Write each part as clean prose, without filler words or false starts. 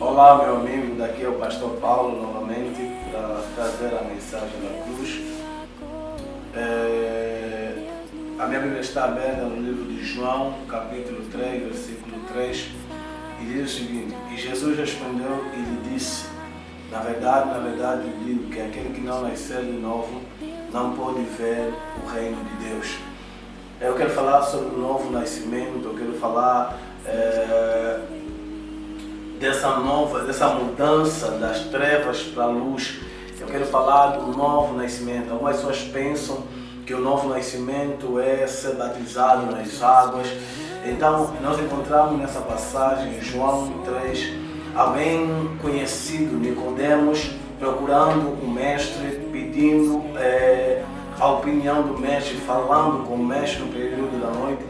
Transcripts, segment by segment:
Olá, meu amigo, daqui é o Pastor Paulo novamente para trazer a mensagem da cruz. A minha Bíblia está aberta no livro de João, capítulo 3, versículo 3, e diz o seguinte: E Jesus respondeu e lhe disse: na verdade, eu digo que aquele que não nascer de novo não pode ver o reino de Deus. Eu quero falar sobre o novo nascimento, eu quero falar dessa mudança das trevas para a luz. Eu quero falar do novo nascimento. Algumas pessoas pensam que o novo nascimento é ser batizado nas águas. Então, nós encontramos nessa passagem, João 3, alguém conhecido, Nicodemos, procurando o mestre, pedindo a opinião do mestre, falando com o mestre no período da noite.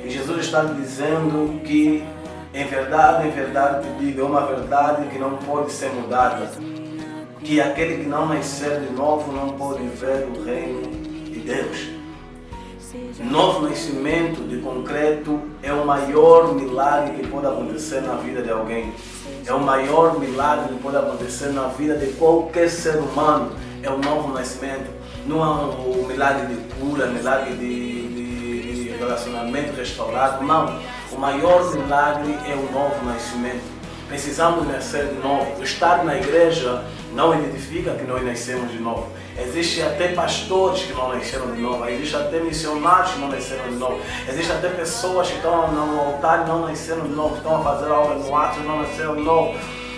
E Jesus está dizendo que, em verdade te digo, é uma verdade que não pode ser mudada, que aquele que não nascer de novo não pode ver o reino de Deus. Novo nascimento de concreto é o maior milagre que pode acontecer na vida de alguém. É o maior milagre que pode acontecer na vida de qualquer ser humano. É o novo nascimento. Não é um milagre de cura, milagre de relacionamento restaurado. Não. O maior milagre é o novo nascimento. Precisamos nascer de novo. O estar na igreja não identifica que nós nascemos de novo. Existem até pastores que não nasceram de novo. Existem até missionários que não nasceram de novo. Existem até pessoas que estão no altar e não nasceram de novo. Estão a fazer a obra no ato e não nasceram de novo.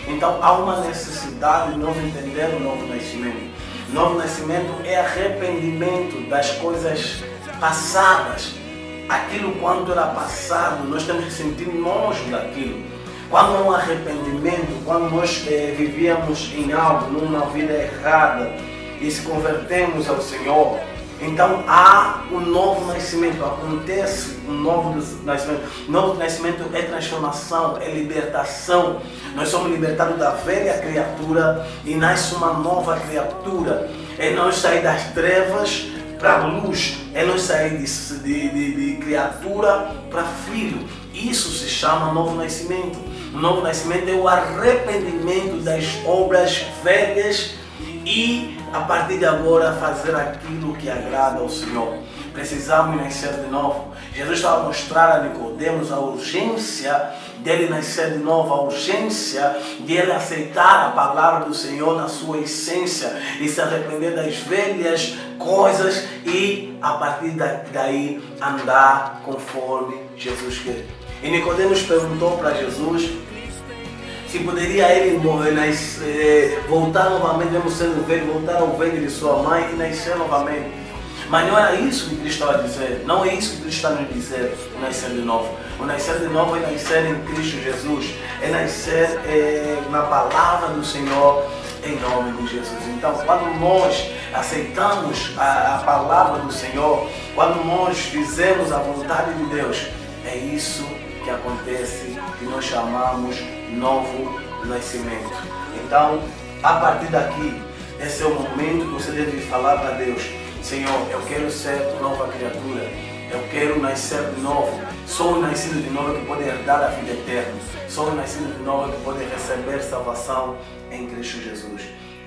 Então há uma necessidade de nós entender o novo nascimento. O novo nascimento é arrependimento das coisas passadas. Aquilo quando era passado, nós temos que sentir nojo daquilo. Quando há um arrependimento, quando nós vivíamos em algo, numa vida errada e se convertemos ao Senhor, então há um novo nascimento, acontece um novo nascimento. Novo nascimento é transformação, é libertação. Nós somos libertados da velha criatura e nasce uma nova criatura. É nós sair das trevas para a luz, é nós sair de criatura para filho. Isso se chama novo nascimento. O novo nascimento é o arrependimento das obras velhas e, a partir de agora, fazer aquilo que agrada ao Senhor. Precisamos nascer de novo. Jesus estava a mostrar a Nicodemos a urgência dele nascer de novo, a urgência de ele aceitar a palavra do Senhor na sua essência e se arrepender das velhas coisas e, a partir daí, andar conforme Jesus quer. E Nicodemos perguntou para Jesus se poderia ele voltar novamente, mesmo sendo velho, voltar ao ventre de sua mãe e nascer novamente. Mas não era isso que Cristo estava a dizer. Não é isso que Cristo está a nos dizer, o nascer de novo. O nascer de novo é nascer em Cristo Jesus. É nascer na palavra do Senhor, em nome de Jesus. Então, quando nós aceitamos a palavra do Senhor, quando nós fizemos a vontade de Deus, é isso que acontece, que nós chamamos novo nascimento. Então, a partir daqui, esse é o momento que você deve falar para Deus: Senhor, eu quero ser nova criatura, eu quero nascer de novo. Sou o nascido de novo que pode herdar a vida eterna. Sou o nascido de novo que pode receber salvação em Cristo Jesus.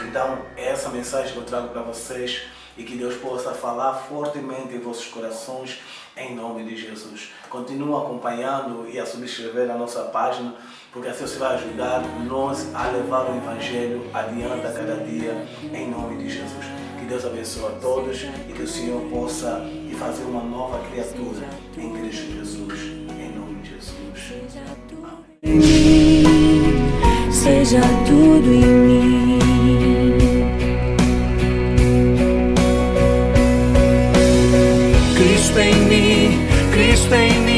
Então, é essa mensagem que eu trago para vocês e que Deus possa falar fortemente em vossos corações, em nome de Jesus. Continua acompanhando e a subscrever a nossa página, porque assim você vai ajudar nós a levar o Evangelho adiante a cada dia, em nome de Jesus. Que Deus abençoe a todos e que o Senhor possa te fazer uma nova criatura em Cristo Jesus, em nome de Jesus. Seja tudo em mim. Cristo em mim, Cristo em mim.